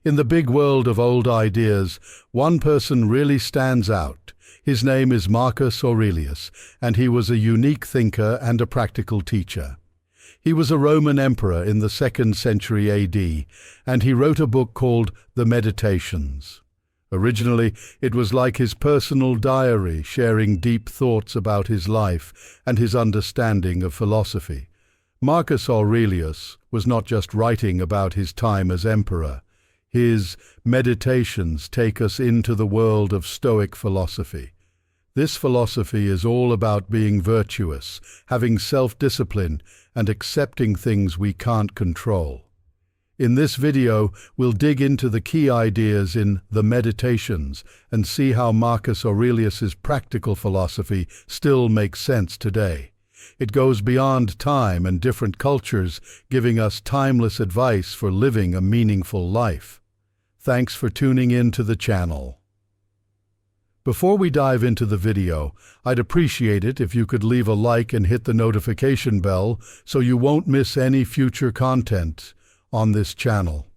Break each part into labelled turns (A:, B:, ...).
A: In the big world of old ideas, one person really stands out. His name is Marcus Aurelius, and he was a unique thinker and a practical teacher. He was a Roman emperor in the 2nd century AD, and he wrote a book called the Meditations. Originally, it was like his personal diary, sharing deep thoughts about his life and his understanding of philosophy. Marcus Aurelius was not just writing about his time as emperor. His Meditations take us into the world of Stoic philosophy. This philosophy is all about being virtuous, having self-discipline, and accepting things we can't control. In this video, we'll dig into the key ideas in the Meditations and see how Marcus Aurelius's practical philosophy still makes sense today. It goes beyond time and different cultures, giving us timeless advice for living a meaningful life. Thanks for tuning in to the channel. Before we dive into the video, I'd appreciate it if you could leave a like and hit the notification bell so you won't miss any future content on this channel.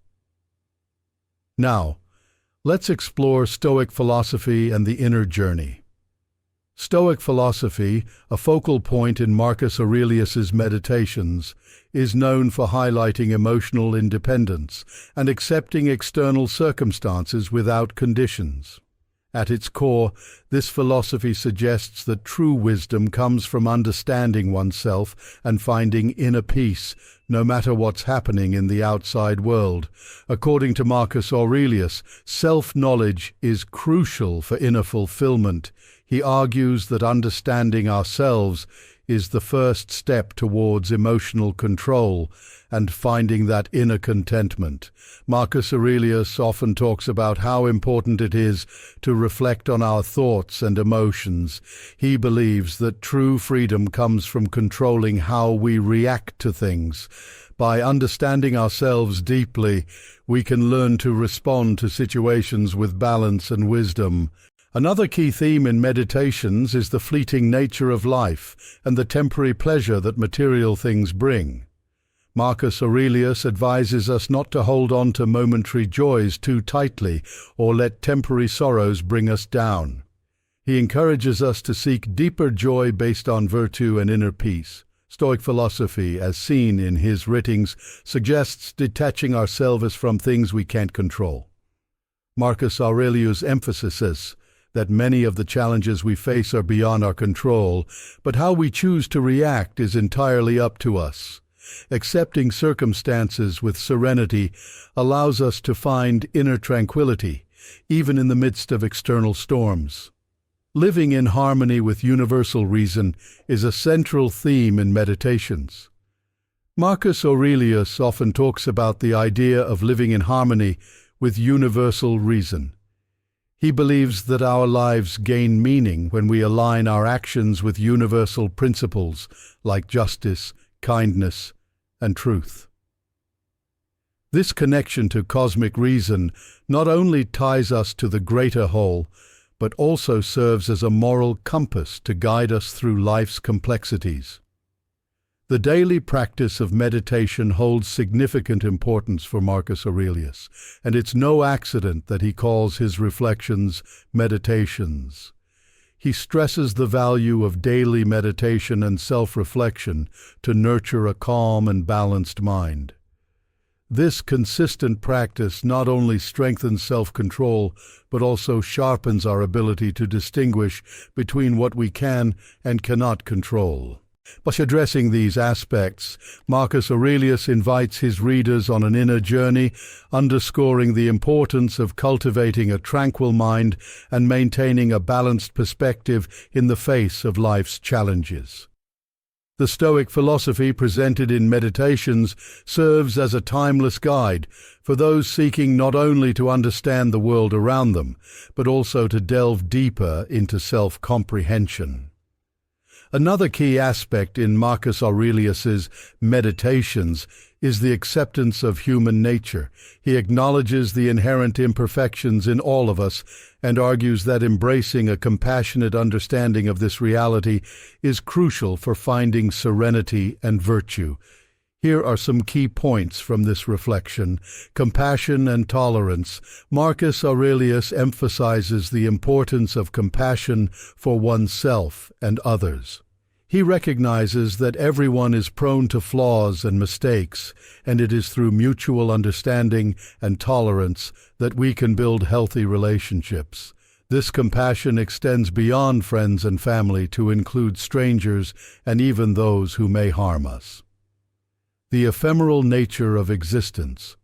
A: Now, let's explore Stoic philosophy and the inner journey. Stoic philosophy, a focal point in Marcus Aurelius's Meditations, is known for highlighting emotional independence and accepting external circumstances without conditions. At its core, this philosophy suggests that true wisdom comes from understanding oneself and finding inner peace, no matter what's happening in the outside world. According to Marcus Aurelius, self-knowledge is crucial for inner fulfillment. He argues that understanding ourselves is the first step towards emotional control and finding that inner contentment. Marcus Aurelius often talks about how important it is to reflect on our thoughts and emotions. He believes that true freedom comes from controlling how we react to things. By understanding ourselves deeply, we can learn to respond to situations with balance and wisdom. Another key theme in Meditations is the fleeting nature of life and the temporary pleasure that material things bring. Marcus Aurelius advises us not to hold on to momentary joys too tightly or let temporary sorrows bring us down. He encourages us to seek deeper joy based on virtue and inner peace. Stoic philosophy, as seen in his writings, suggests detaching ourselves from things we can't control. Marcus Aurelius emphasizes that many of the challenges we face are beyond our control, but how we choose to react is entirely up to us. Accepting circumstances with serenity allows us to find inner tranquility, even in the midst of external storms. Living in harmony with universal reason is a central theme in Meditations. Marcus Aurelius often talks about the idea of living in harmony with universal reason. He believes that our lives gain meaning when we align our actions with universal principles like justice, kindness, and truth. This connection to cosmic reason not only ties us to the greater whole, but also serves as a moral compass to guide us through life's complexities. The daily practice of meditation holds significant importance for Marcus Aurelius, and it's no accident that he calls his reflections Meditations. He stresses the value of daily meditation and self-reflection to nurture a calm and balanced mind. This consistent practice not only strengthens self-control, but also sharpens our ability to distinguish between what we can and cannot control. By addressing these aspects, Marcus Aurelius invites his readers on an inner journey, underscoring the importance of cultivating a tranquil mind and maintaining a balanced perspective in the face of life's challenges. The Stoic philosophy presented in Meditations serves as a timeless guide for those seeking not only to understand the world around them, but also to delve deeper into self-comprehension. Another key aspect in Marcus Aurelius's Meditations is the acceptance of human nature. He acknowledges the inherent imperfections in all of us and argues that embracing a compassionate understanding of this reality is crucial for finding serenity and virtue. Here are some key points from this reflection. Compassion and tolerance. Marcus Aurelius emphasizes the importance of compassion for oneself and others. He recognizes that everyone is prone to flaws and mistakes, and it is through mutual understanding and tolerance that we can build healthy relationships. This compassion extends beyond friends and family to include strangers and even those who may harm us. The ephemeral nature of existence.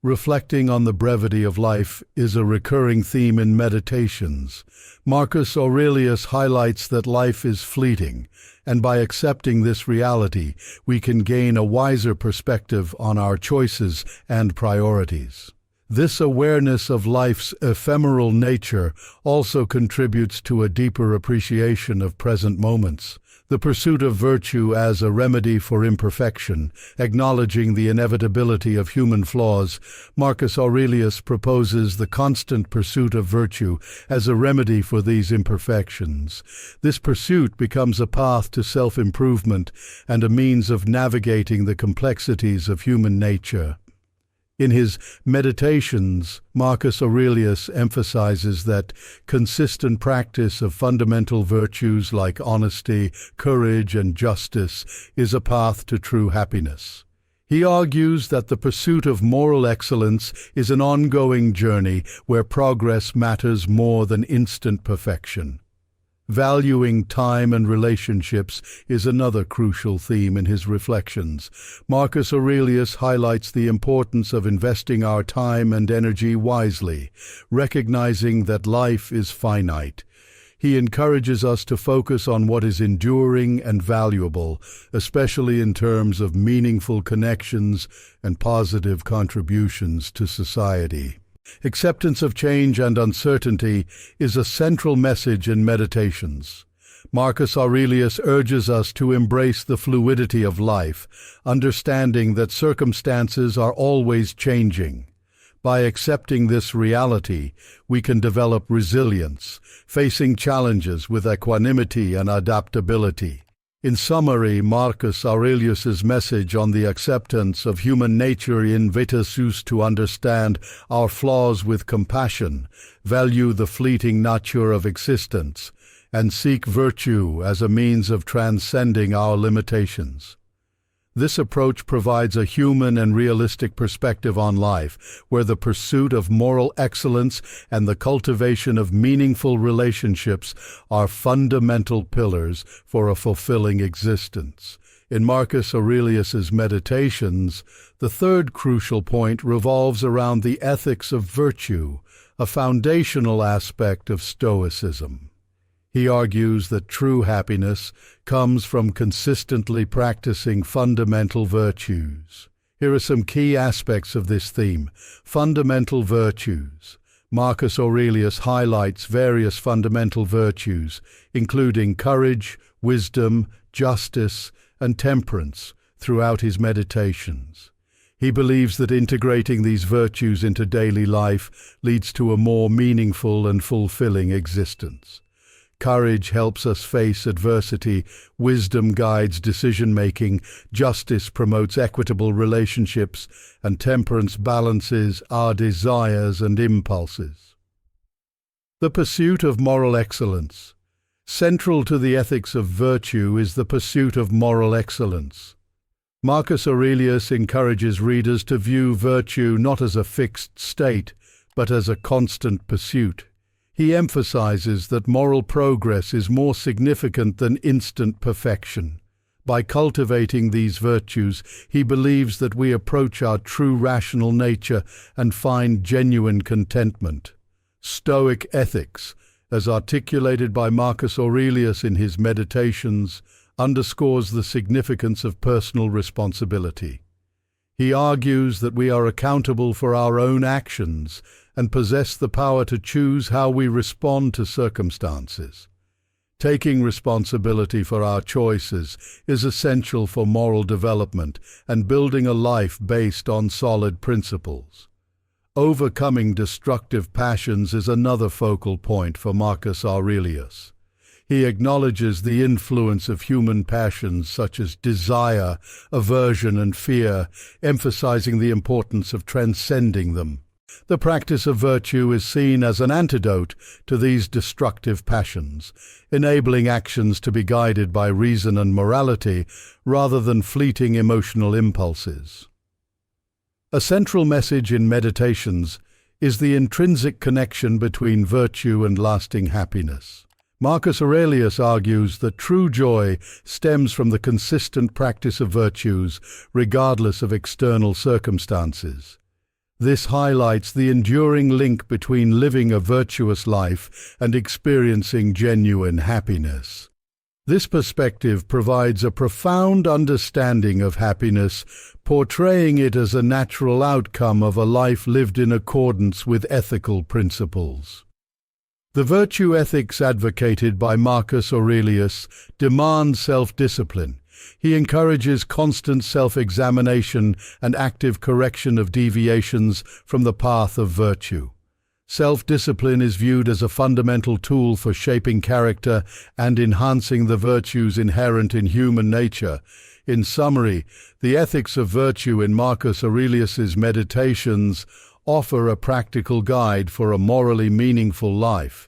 A: Reflecting on the brevity of life is a recurring theme in Meditations. Marcus Aurelius highlights that life is fleeting, and by accepting this reality, we can gain a wiser perspective on our choices and priorities. This awareness of life's ephemeral nature also contributes to a deeper appreciation of present moments. The pursuit of virtue as a remedy for imperfection, acknowledging the inevitability of human flaws, Marcus Aurelius proposes the constant pursuit of virtue as a remedy for these imperfections. This pursuit becomes a path to self-improvement and a means of navigating the complexities of human nature. In his Meditations, Marcus Aurelius emphasizes that consistent practice of fundamental virtues like honesty, courage, and justice is a path to true happiness. He argues that the pursuit of moral excellence is an ongoing journey where progress matters more than instant perfection. Valuing time and relationships is another crucial theme in his reflections. Marcus Aurelius highlights the importance of investing our time and energy wisely, recognizing that life is finite. He encourages us to focus on what is enduring and valuable, especially in terms of meaningful connections and positive contributions to society. Acceptance of change and uncertainty is a central message in Meditations. Marcus Aurelius urges us to embrace the fluidity of life, understanding that circumstances are always changing. By accepting this reality, we can develop resilience, facing challenges with equanimity and adaptability. In summary, Marcus Aurelius's message on the acceptance of human nature invites us to understand our flaws with compassion, value the fleeting nature of existence, and seek virtue as a means of transcending our limitations. This approach provides a human and realistic perspective on life, where the pursuit of moral excellence and the cultivation of meaningful relationships are fundamental pillars for a fulfilling existence. In Marcus Aurelius's Meditations, the third crucial point revolves around the ethics of virtue, a foundational aspect of Stoicism. He argues that true happiness comes from consistently practicing fundamental virtues. Here are some key aspects of this theme. Fundamental virtues. Marcus Aurelius highlights various fundamental virtues, including courage, wisdom, justice, and temperance, throughout his Meditations. He believes that integrating these virtues into daily life leads to a more meaningful and fulfilling existence. Courage helps us face adversity, wisdom guides decision-making, justice promotes equitable relationships, and temperance balances our desires and impulses. The pursuit of moral excellence. Central to the ethics of virtue is the pursuit of moral excellence. Marcus Aurelius encourages readers to view virtue not as a fixed state, but as a constant pursuit. He emphasizes that moral progress is more significant than instant perfection. By cultivating these virtues, he believes that we approach our true rational nature and find genuine contentment. Stoic ethics, as articulated by Marcus Aurelius in his Meditations, underscores the significance of personal responsibility. He argues that we are accountable for our own actions and possess the power to choose how we respond to circumstances. Taking responsibility for our choices is essential for moral development and building a life based on solid principles. Overcoming destructive passions is another focal point for Marcus Aurelius. He acknowledges the influence of human passions such as desire, aversion, and fear, emphasizing the importance of transcending them. The practice of virtue is seen as an antidote to these destructive passions, enabling actions to be guided by reason and morality rather than fleeting emotional impulses. A central message in Meditations is the intrinsic connection between virtue and lasting happiness. Marcus Aurelius argues that true joy stems from the consistent practice of virtues, regardless of external circumstances. This highlights the enduring link between living a virtuous life and experiencing genuine happiness. This perspective provides a profound understanding of happiness, portraying it as a natural outcome of a life lived in accordance with ethical principles. The virtue ethics advocated by Marcus Aurelius demand self-discipline. He encourages constant self-examination and active correction of deviations from the path of virtue. Self-discipline is viewed as a fundamental tool for shaping character and enhancing the virtues inherent in human nature. In summary, the ethics of virtue in Marcus Aurelius's Meditations offer a practical guide for a morally meaningful life.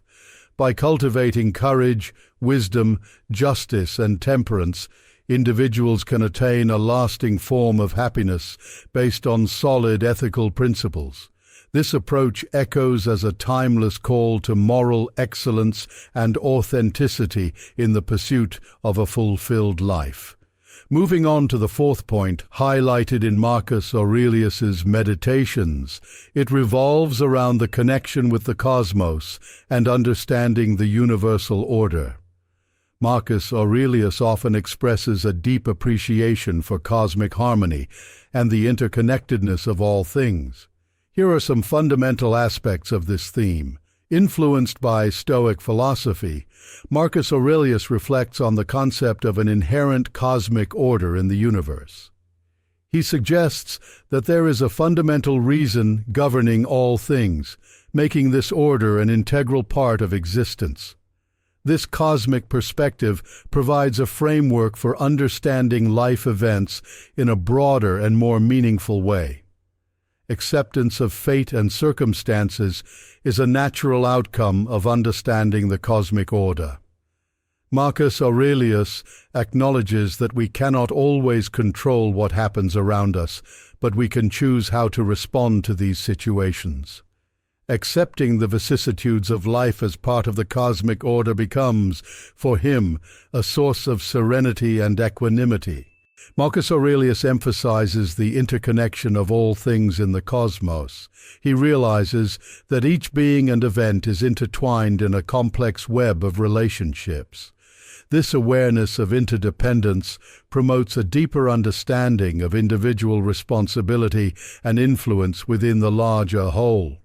A: By cultivating courage, wisdom, justice, and temperance, individuals can attain a lasting form of happiness based on solid ethical principles. This approach echoes as a timeless call to moral excellence and authenticity in the pursuit of a fulfilled life. Moving on to the fourth point, highlighted in Marcus Aurelius's Meditations, it revolves around the connection with the cosmos and understanding the universal order. Marcus Aurelius often expresses a deep appreciation for cosmic harmony and the interconnectedness of all things. Here are some fundamental aspects of this theme. Influenced by Stoic philosophy, Marcus Aurelius reflects on the concept of an inherent cosmic order in the universe. He suggests that there is a fundamental reason governing all things, making this order an integral part of existence. This cosmic perspective provides a framework for understanding life events in a broader and more meaningful way. Acceptance of fate and circumstances is a natural outcome of understanding the cosmic order. Marcus Aurelius acknowledges that we cannot always control what happens around us, but we can choose how to respond to these situations. Accepting the vicissitudes of life as part of the cosmic order becomes, for him, a source of serenity and equanimity. Marcus Aurelius emphasizes the interconnection of all things in the cosmos. He realizes that each being and event is intertwined in a complex web of relationships. This awareness of interdependence promotes a deeper understanding of individual responsibility and influence within the larger whole.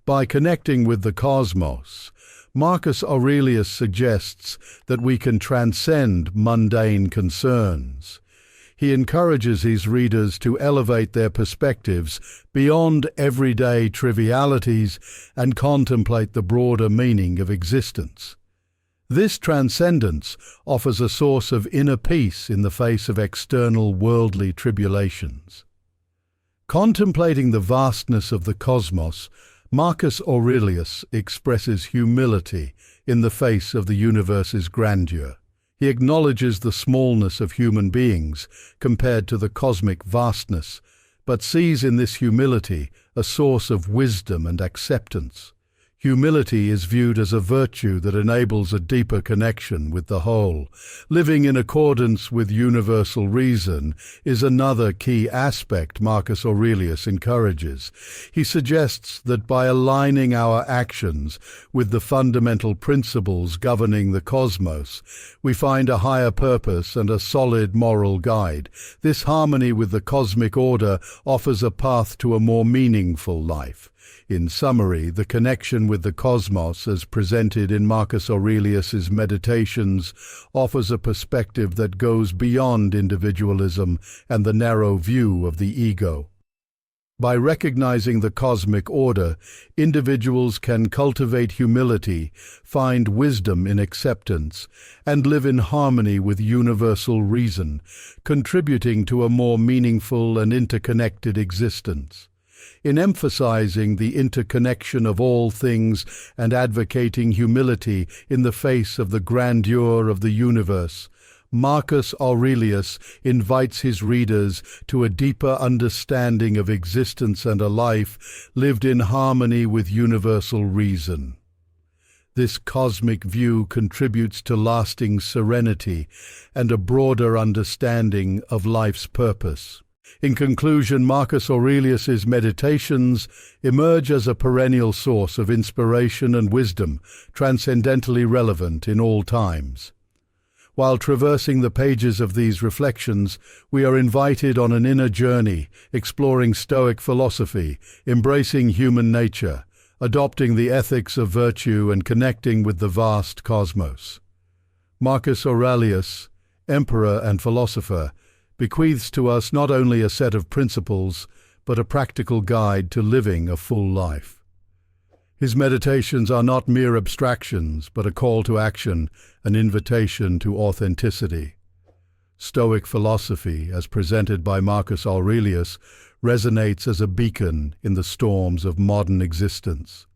A: By connecting with the cosmos, Marcus Aurelius suggests that we can transcend mundane concerns. He encourages his readers to elevate their perspectives beyond everyday trivialities and contemplate the broader meaning of existence. This transcendence offers a source of inner peace in the face of external worldly tribulations. Contemplating the vastness of the cosmos, Marcus Aurelius expresses humility in the face of the universe's grandeur. He acknowledges the smallness of human beings compared to the cosmic vastness, but sees in this humility a source of wisdom and acceptance. Humility is viewed as a virtue that enables a deeper connection with the whole. Living in accordance with universal reason is another key aspect Marcus Aurelius encourages. He suggests that by aligning our actions with the fundamental principles governing the cosmos, we find a higher purpose and a solid moral guide. This harmony with the cosmic order offers a path to a more meaningful life. In summary, the connection with the cosmos, as presented in Marcus Aurelius's Meditations, offers a perspective that goes beyond individualism and the narrow view of the ego. By recognizing the cosmic order, individuals can cultivate humility, find wisdom in acceptance, and live in harmony with universal reason, contributing to a more meaningful and interconnected existence. In emphasizing the interconnection of all things and advocating humility in the face of the grandeur of the universe, Marcus Aurelius invites his readers to a deeper understanding of existence and a life lived in harmony with universal reason. This cosmic view contributes to lasting serenity and a broader understanding of life's purpose. In conclusion, Marcus Aurelius's Meditations emerge as a perennial source of inspiration and wisdom, transcendently relevant in all times. While traversing the pages of these reflections, we are invited on an inner journey, exploring Stoic philosophy, embracing human nature, adopting the ethics of virtue, and connecting with the vast cosmos. Marcus Aurelius, emperor and philosopher, bequeaths to us not only a set of principles, but a practical guide to living a full life. His meditations are not mere abstractions, but a call to action, an invitation to authenticity. Stoic philosophy, as presented by Marcus Aurelius, resonates as a beacon in the storms of modern existence.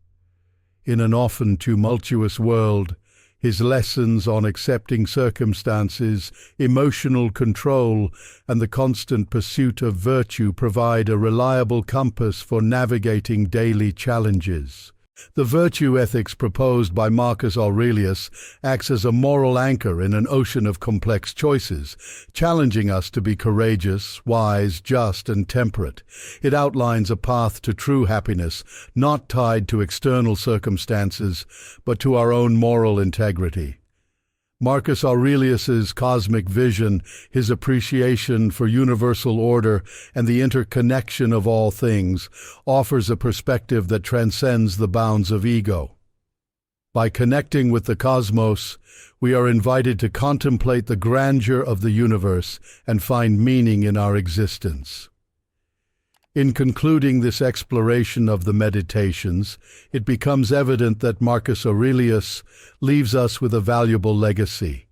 A: In an often tumultuous world, his lessons on accepting circumstances, emotional control, and the constant pursuit of virtue provide a reliable compass for navigating daily challenges. The virtue ethics proposed by Marcus Aurelius acts as a moral anchor in an ocean of complex choices, challenging us to be courageous, wise, just, and temperate. It outlines a path to true happiness, not tied to external circumstances, but to our own moral integrity. Marcus Aurelius's cosmic vision, his appreciation for universal order and the interconnection of all things, offers a perspective that transcends the bounds of ego. By connecting with the cosmos, we are invited to contemplate the grandeur of the universe and find meaning in our existence. In concluding this exploration of the Meditations, it becomes evident that Marcus Aurelius leaves us with a valuable legacy.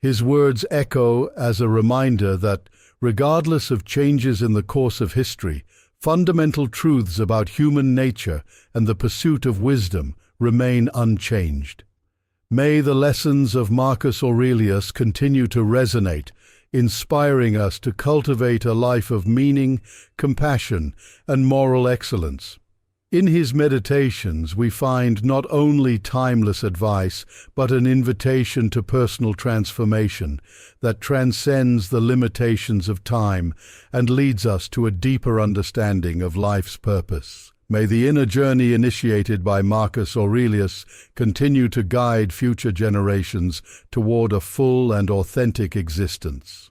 A: His words echo as a reminder that, regardless of changes in the course of history, fundamental truths about human nature and the pursuit of wisdom remain unchanged. May the lessons of Marcus Aurelius continue to resonate, inspiring us to cultivate a life of meaning, compassion, and moral excellence. In his Meditations, we find not only timeless advice, but an invitation to personal transformation that transcends the limitations of time and leads us to a deeper understanding of life's purpose. May the inner journey initiated by Marcus Aurelius continue to guide future generations toward a full and authentic existence.